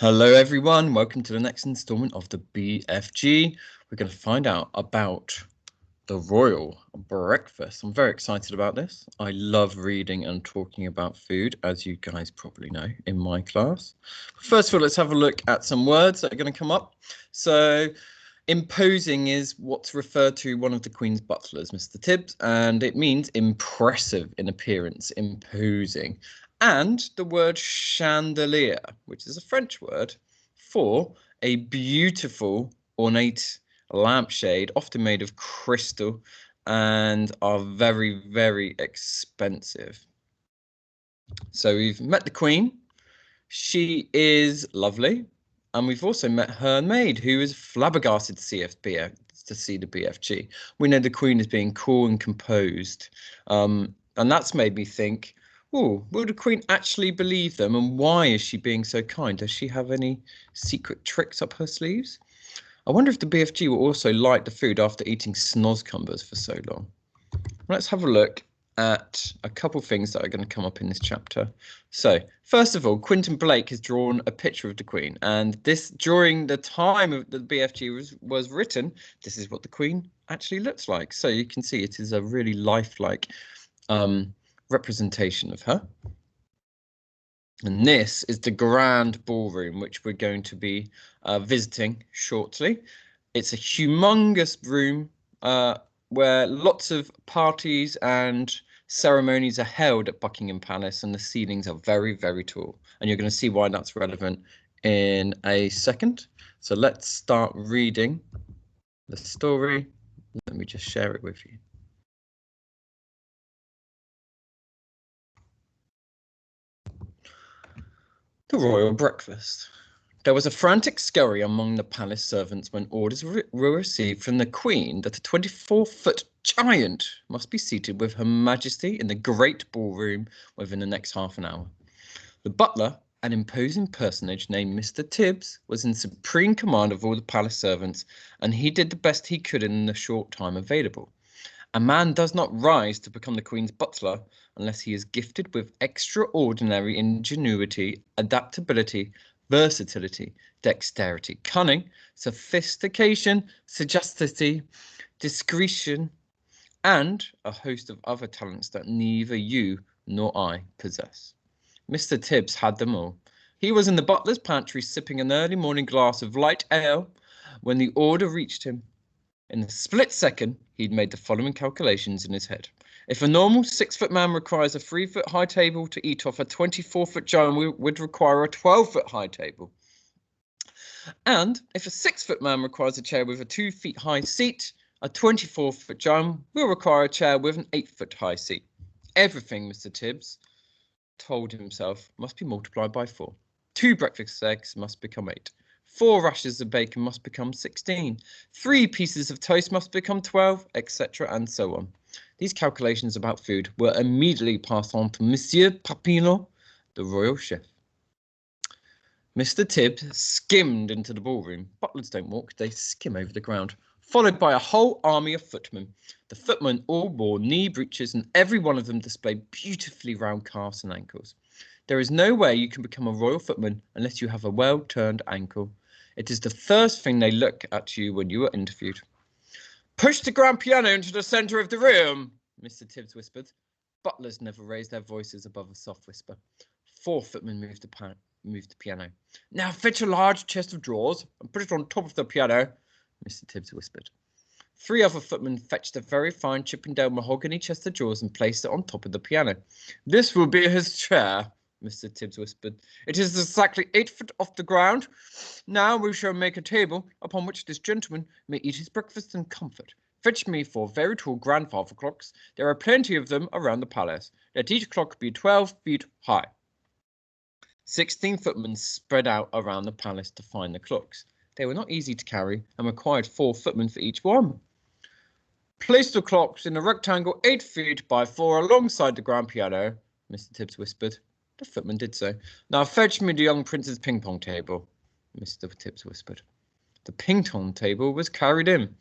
Hello everyone, welcome to the next instalment of the BFG. We're going to find out about the royal breakfast. I'm very excited about this. I love reading and talking about food, as you guys probably know in my class. First of all, let's have a look at some words that are going to come up. So imposing is what's referred to one of the Queen's butlers, Mr. Tibbs, and it means impressive in appearance, imposing. And the word chandelier, which is a French word for a beautiful, ornate lampshade, often made of crystal and are very, very expensive. So we've met the Queen. She is lovely. And we've also met her maid, who is flabbergasted to see the BFG. We know the Queen is being cool and composed. And that's made me think, oh, will the Queen actually believe them? And why is she being so kind? Does she have any secret tricks up her sleeves? I wonder if the BFG will also like the food after eating snozcumbers for so long. Let's have a look at a couple of things that are going to come up in this chapter. So, first of all, Quentin Blake has drawn a picture of the Queen, and this, during the time of the BFG was written, this is what the Queen actually looks like. So you can see it is a really lifelike representation of her. And this is the grand ballroom, which we're going to be visiting shortly. It's a humongous room where lots of parties and ceremonies are held at Buckingham Palace, and the ceilings are very, very tall. And you're going to see why that's relevant in a second. So let's start reading the story. Let me just share it with you. The royal breakfast. There was a frantic scurry among the palace servants when orders were received from the Queen that a 24-foot giant must be seated with Her Majesty in the great ballroom within the next half an hour. The butler, an imposing personage named Mr. Tibbs, was in supreme command of all the palace servants, and he did the best he could in the short time available. A man does not rise to become the Queen's butler unless he is gifted with extraordinary ingenuity, adaptability, versatility, dexterity, cunning, sophistication, sagacity, discretion, and a host of other talents that neither you nor I possess. Mr. Tibbs had them all. He was in the butler's pantry sipping an early morning glass of light ale when the order reached him. In a split second, he'd made the following calculations in his head. If a normal 6-foot man requires a 3-foot high table to eat off, a 24-foot giant would require a 12-foot high table. And if a 6-foot man requires a chair with a 2 feet high seat, a 24-foot giant will require a chair with an 8-foot high seat. Everything, Mr. Tibbs told himself, must be multiplied by 4. 2 breakfast eggs must become 8. 4 rashers of bacon must become 16. 3 pieces of toast must become 12, etc., and so on. These calculations about food were immediately passed on to Monsieur Papillon, the royal chef. Mr. Tibbs skimmed into the ballroom. Butlers don't walk, they skim over the ground, followed by a whole army of footmen. The footmen all wore knee breeches, and every one of them displayed beautifully round calves and ankles. There is no way you can become a royal footman unless you have a well-turned ankle. It is the first thing they look at you when you are interviewed. Push the grand piano into the centre of the room, Mr. Tibbs whispered. Butlers never raised their voices above a soft whisper. 4 footmen moved the piano. Now fetch a large chest of drawers and put it on top of the piano, Mr. Tibbs whispered. 3 other footmen fetched a very fine Chippendale mahogany chest of drawers and placed it on top of the piano. This will be his chair, Mr. Tibbs whispered. It is exactly 8 foot off the ground. Now we shall make a table upon which this gentleman may eat his breakfast in comfort. Fetch me 4 very tall grandfather clocks. There are plenty of them around the palace. Let each clock be 12 feet high. 16 footmen spread out around the palace to find the clocks. They were not easy to carry and required 4 footmen for each one. Place the clocks in a rectangle 8 feet by 4 alongside the grand piano, Mr. Tibbs whispered. The footman did so. Now fetch me the young prince's ping-pong table, Mr. Tibbs whispered. The ping-pong table was carried in.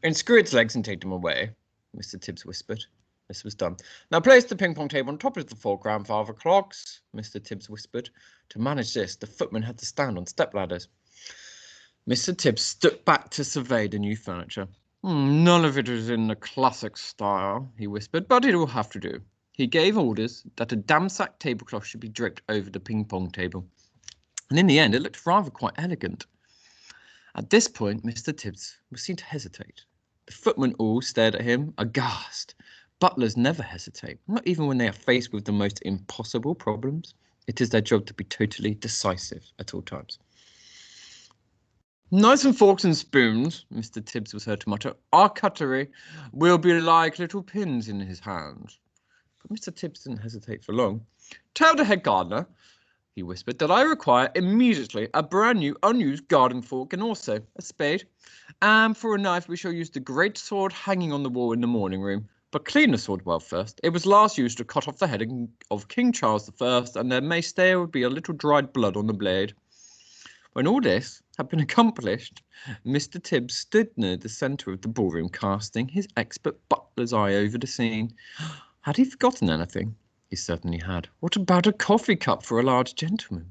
Unscrew its legs and take them away, Mr. Tibbs whispered. This was done. Now place the ping-pong table on top of the 4 grandfather clocks, Mr. Tibbs whispered. To manage this, the footman had to stand on stepladders. Mr. Tibbs stood back to survey the new furniture. None of it is in the classic style, he whispered, but it will have to do. He gave orders that a damsack tablecloth should be draped over the ping-pong table. And in the end, it looked rather quite elegant. At this point, Mr. Tibbs was seen to hesitate. The footmen all stared at him, aghast. Butlers never hesitate, not even when they are faced with the most impossible problems. It is their job to be totally decisive at all times. Knives and forks and spoons, Mr. Tibbs was heard to mutter. Our cutlery will be like little pins in his hands. But Mr. Tibbs didn't hesitate for long. Tell the head gardener, he whispered, that I require immediately a brand new unused garden fork and also a spade. And for a knife, we shall use the great sword hanging on the wall in the morning room. But clean the sword well first. It was last used to cut off the head of King Charles I, and there may still be a little dried blood on the blade. When all this had been accomplished, Mr. Tibbs stood near the centre of the ballroom, casting his expert butler's eye over the scene. Had he forgotten anything? He certainly had. What about a coffee cup for a large gentleman?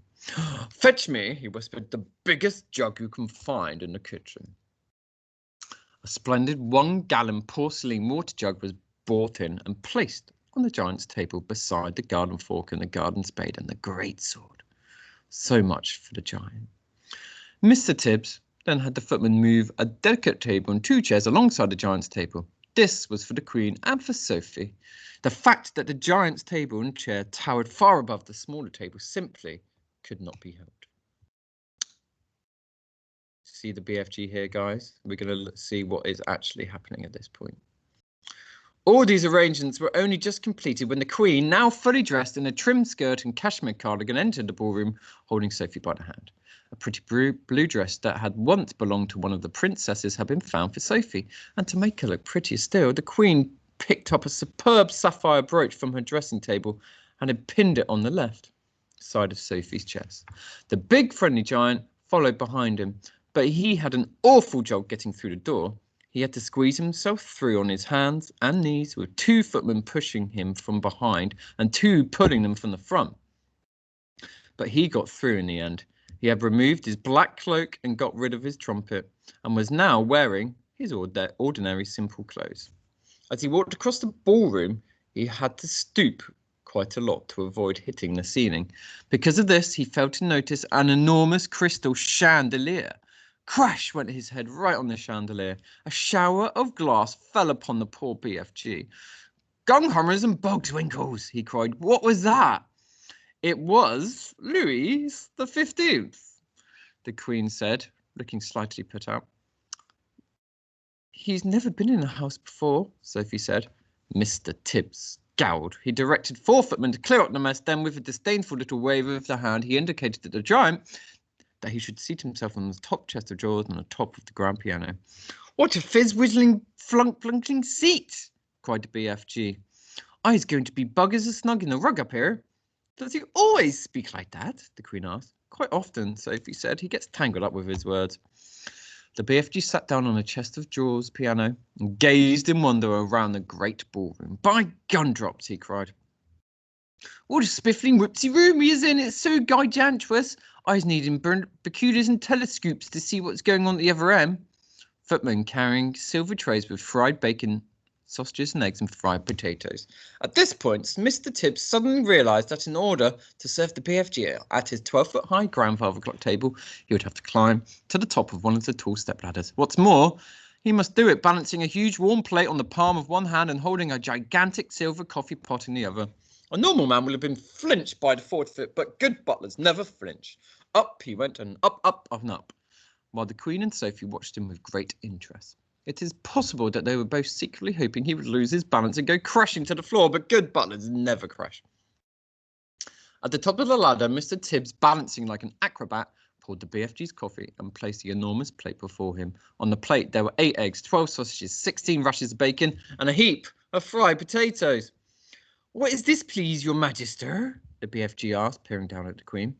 Fetch me, he whispered, the biggest jug you can find in the kitchen. A splendid 1-gallon porcelain water jug was brought in and placed on the giant's table beside the garden fork and the garden spade and the great sword. So much for the giant. Mr. Tibbs then had the footman move a delicate table and 2 chairs alongside the giant's table. This was for the Queen and for Sophie. The fact that the giant's table and chair towered far above the smaller table simply could not be helped. See the BFG here, guys? We're going to see what is actually happening at this point. All these arrangements were only just completed when the Queen, now fully dressed in a trim skirt and cashmere cardigan, entered the ballroom holding Sophie by the hand. A pretty blue dress that had once belonged to one of the princesses had been found for Sophie, and to make her look prettier still, the Queen picked up a superb sapphire brooch from her dressing table and had pinned it on the left side of Sophie's chest. The big friendly giant followed behind him, but he had an awful job getting through the door. He had to squeeze himself through on his hands and knees, with 2 footmen pushing him from behind and 2 pulling them from the front. But he got through in the end. He had removed his black cloak and got rid of his trumpet, and was now wearing his ordinary simple clothes. As he walked across the ballroom, he had to stoop quite a lot to avoid hitting the ceiling. Because of this, he failed to notice an enormous crystal chandelier. Crash went his head right on the chandelier. A shower of glass fell upon the poor BFG. Gunghammers and bogswinkles, he cried. What was that? It was Louis XV, the Queen said, looking slightly put out. He's never been in a house before, Sophie said. Mr. Tibbs scowled. He directed 4 footmen to clear up the mess. Then, with a disdainful little wave of the hand, he indicated to the giant that he should seat himself on the top chest of drawers on the top of the grand piano. What a fizz-whizzling, flunk-flunking seat, cried the BFG. I's going to be buggers as snug in the rug up here. Does he always speak like that? The Queen asked. Quite often, Sophie said. He gets tangled up with his words. The BFG sat down on a chest of drawers piano and gazed in wonder around the great ballroom. By gumdrops, he cried. What a spiffling whipsy room he is in. It's so gigantuous. I's needing binoculars and telescopes to see what's going on at the other end. Footmen carrying silver trays with fried bacon, sausages and eggs and fried potatoes. At this point, Mr. Tibbs suddenly realised that in order to serve the BFG at his 12-foot-high grandfather clock table, he would have to climb to the top of one of the tall stepladders. What's more, he must do it balancing a huge warm plate on the palm of one hand and holding a gigantic silver coffee pot in the other. A normal man would have been flinched by the 4th foot, but good butlers never flinch. Up he went and up, up, and up, while the Queen and Sophie watched him with great interest. It is possible that they were both secretly hoping he would lose his balance and go crashing to the floor, but good butlers never crash. At the top of the ladder, Mr. Tibbs, balancing like an acrobat, poured the BFG's coffee and placed the enormous plate before him. On the plate, there were 8 eggs, 12 sausages, 16 rashers of bacon, and a heap of fried potatoes. What is this, please, your Magister? The BFG asked, peering down at the Queen.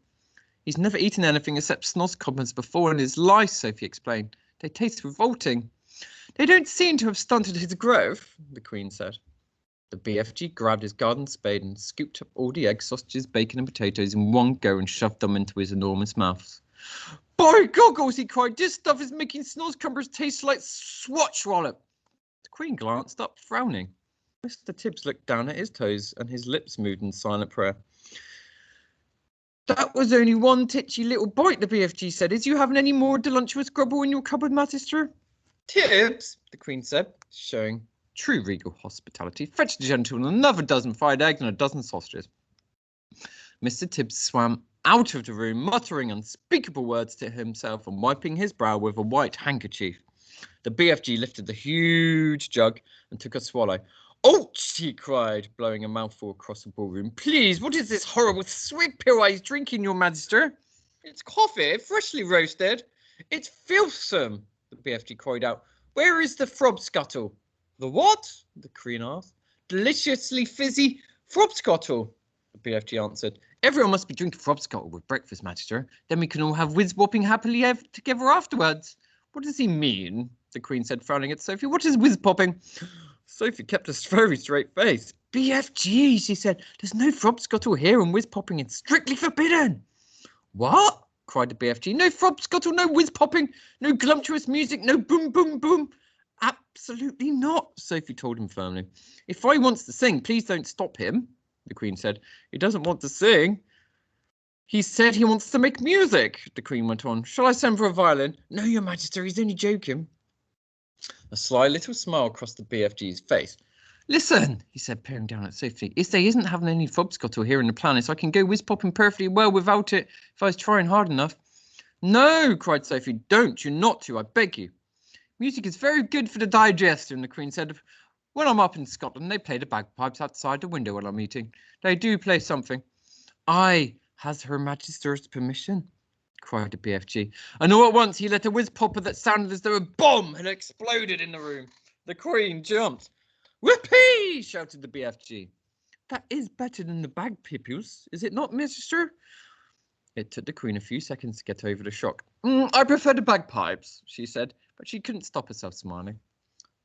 He's never eaten anything except snozzcobblers before in his life, Sophie explained. They taste revolting. They don't seem to have stunted his growth, the Queen said. The BFG grabbed his garden spade and scooped up all the eggs, sausages, bacon and potatoes in one go and shoved them into his enormous mouth. By goggles, he cried, this stuff is making Snozzcumbers taste like swatch wallop. The Queen glanced up, frowning. Mr. Tibbs looked down at his toes and his lips moved in silent prayer. That was only one titchy little bite, the BFG said. Is you having any more deluntuous grubble in your cupboard, Magister? Tibbs, the Queen said, showing true regal hospitality, fetch the gentleman another dozen fried eggs and a dozen sausages. Mr. Tibbs swam out of the room, muttering unspeakable words to himself and wiping his brow with a white handkerchief. The BFG lifted the huge jug and took a swallow. Ouch! He cried, blowing a mouthful across the ballroom. Please, what is this horrible sweet pill he's drinking, your Magister? It's coffee, freshly roasted. It's filthsome, the BFG cried out. Where is the frobscuttle? The what? The Queen asked. Deliciously fizzy frobscuttle, the BFG answered. Everyone must be drinking frobscuttle with breakfast, Magister. Then we can all have whiz-whopping happily together afterwards. What does he mean? The Queen said, frowning at Sophie. What is whiz-popping? Sophie kept a very straight face. BFG, she said. There's no frobscuttle here and whiz-popping is strictly forbidden. What? Cried the BFG. No frobscuttle, no whiz-popping, no glumtuous music, no boom, boom, boom. Absolutely not, Sophie told him firmly. If he wants to sing, please don't stop him, the Queen said. He doesn't want to sing. He said he wants to make music, the Queen went on. Shall I send for a violin? No, your Majesty, he's only joking. A sly little smile crossed the BFG's face. Listen, he said, peering down at Sophie. If there isn't having any frobscuttle here in the planet, I can go whiz-popping perfectly well without it if I was trying hard enough. No, cried Sophie, don't, you're not to, I beg you. Music is very good for the digestion, the Queen said. When I'm up in Scotland, they play the bagpipes outside the window while I'm eating. They do play something. Aye, has Her Majesty's permission? Cried the BFG. And all at once he let a whiz-popper that sounded as though a bomb had exploded in the room. The Queen jumped. Whoopee! Shouted the BFG. That is better than the bagpipes, is it not, Mister? It took the Queen a few seconds to get over the shock. I prefer the bagpipes, she said, but she couldn't stop herself smiling.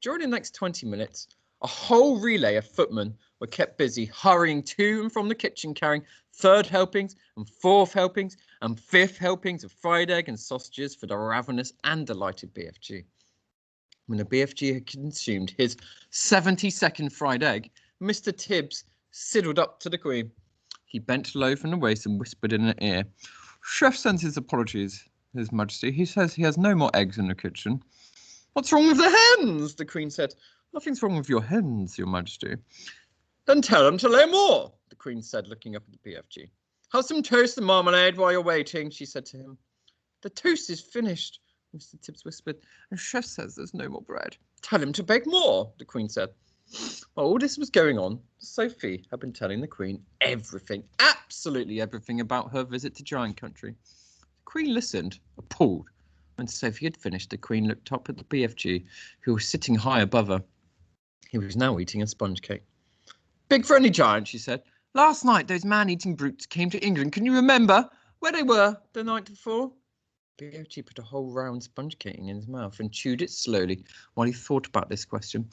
During the next 20 minutes, a whole relay of footmen were kept busy hurrying to and from the kitchen carrying third helpings and fourth helpings and fifth helpings of fried egg and sausages for the ravenous and delighted BFG. When the BFG had consumed his 72nd fried egg, Mr. Tibbs sidled up to the Queen. He bent low from the waist and whispered in her ear. Chef sends his apologies, His Majesty. He says he has no more eggs in the kitchen. What's wrong with the hens? The Queen said. Nothing's wrong with your hens, Your Majesty. Then tell them to lay more, the Queen said, looking up at the BFG. Have some toast and marmalade while you're waiting, she said to him. The toast is finished, Mr. Tibbs whispered, and Chef says there's no more bread. Tell him to bake more, the Queen said. While all this was going on, Sophie had been telling the Queen everything, absolutely everything about her visit to Giant Country. The Queen listened, appalled. When Sophie had finished, the Queen looked up at the BFG, who was sitting high above her. He was now eating a sponge cake. Big friendly giant, she said. Last night, those man-eating brutes came to England. Can you remember where they were the night before? BFG put a whole round sponge cake in his mouth and chewed it slowly while he thought about this question.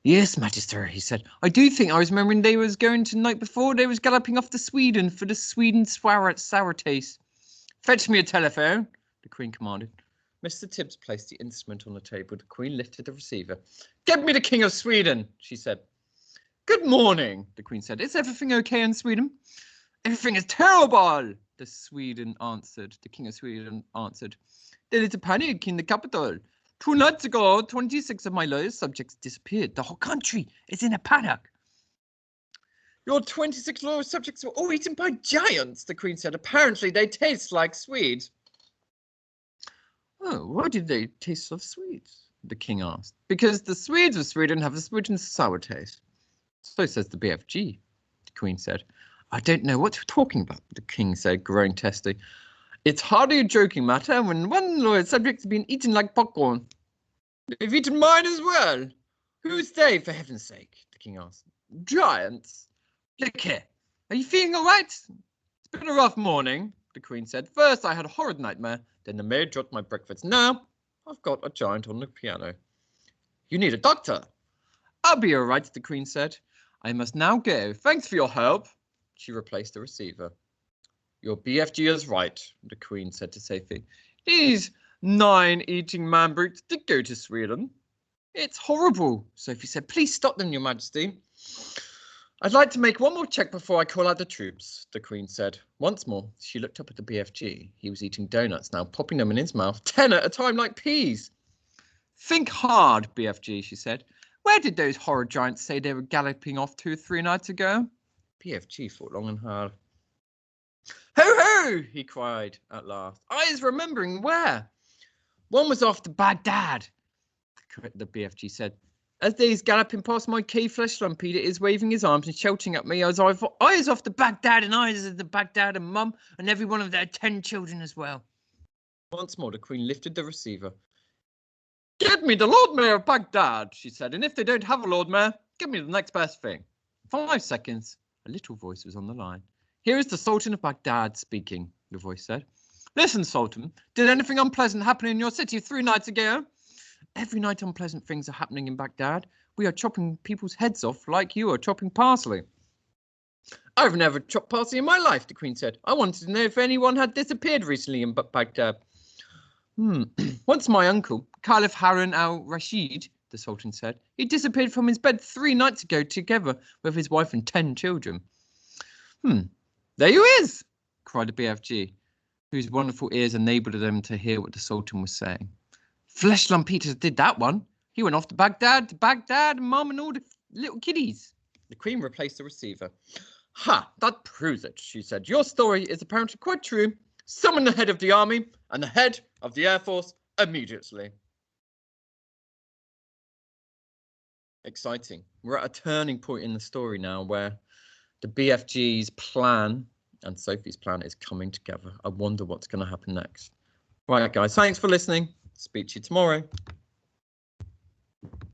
Yes, Magister, he said. I do think I was remembering they was going to the night before. They was galloping off to Sweden for the Sweden sour taste. Fetch me a telephone, the Queen commanded. Mr. Tibbs placed the instrument on the table. The Queen lifted the receiver. Get me the King of Sweden, she said. Good morning, the Queen said. Is everything okay in Sweden? Everything is terrible, the King of Sweden answered. There is a panic in the capital. 2 nights ago, 26 of my loyal subjects disappeared. The whole country is in a panic. Your 26 loyal subjects were all eaten by giants, the Queen said. Apparently they taste like Swedes. Oh, why did they taste of Swedes? The King asked. Because the Swedes of Sweden have a Sweden sour taste. So says the BFG, the Queen said. I don't know what you're talking about, the King said, growing testy. It's hardly a joking matter when one loyal subject has been eaten like popcorn. They've eaten mine as well. Who's they, for heaven's sake? The King asked. Giants. Look here. Are you feeling all right? It's been a rough morning, the Queen said. First I had a horrid nightmare, then the maid dropped my breakfast. Now I've got a giant on the piano. You need a doctor. I'll be all right, the Queen said. I must now go. Thanks for your help. She replaced the receiver. Your BFG is right, the Queen said to Sophie. These 9 eating man brutes did go to Sweden. It's horrible, Sophie said. Please stop them, Your Majesty. I'd like to make one more check before I call out the troops, the Queen said. Once more, she looked up at the BFG. He was eating donuts now, popping them in his mouth, 10 at a time like peas. Think hard, BFG, she said. Where did those horror giants say they were galloping off 2 or 3 nights ago? BFG thought long and hard. Ho ho! He cried at last. I was remembering where. One was off to Baghdad, the BFG said. As they's galloping past my key flesh lump, Peter is waving his arms and shouting at me as I is off to Baghdad and I is the Baghdad and Mum and every one of their 10 children as well. Once more, the Queen lifted the receiver. Get me the Lord Mayor of Baghdad, she said, and if they don't have a Lord Mayor, give me the next best thing. 5 seconds. A little voice was on the line. Here is the Sultan of Baghdad speaking, the voice said. Listen, Sultan, did anything unpleasant happen in your city 3 nights ago? Every night unpleasant things are happening in Baghdad. We are chopping people's heads off like you are chopping parsley. I've never chopped parsley in my life, the Queen said. I wanted to know if anyone had disappeared recently in Baghdad. Once my uncle, Caliph Harun al-Rashid, the Sultan said, he disappeared from his bed 3 nights ago together with his wife and 10 children. There you is, cried the BFG, whose wonderful ears enabled them to hear what the Sultan was saying. Flesh Lump Peters did that one. He went off to Baghdad, and Mum and all the little kiddies. The Queen replaced the receiver. Ha, that proves it, she said. Your story is apparently quite true. Summon the head of the army and the head of the Air Force immediately. Exciting. We're at a turning point in the story now where the BFG's plan and Sophie's plan is coming together. I wonder what's going to happen next. Right, guys, thanks for listening. Speak to you tomorrow.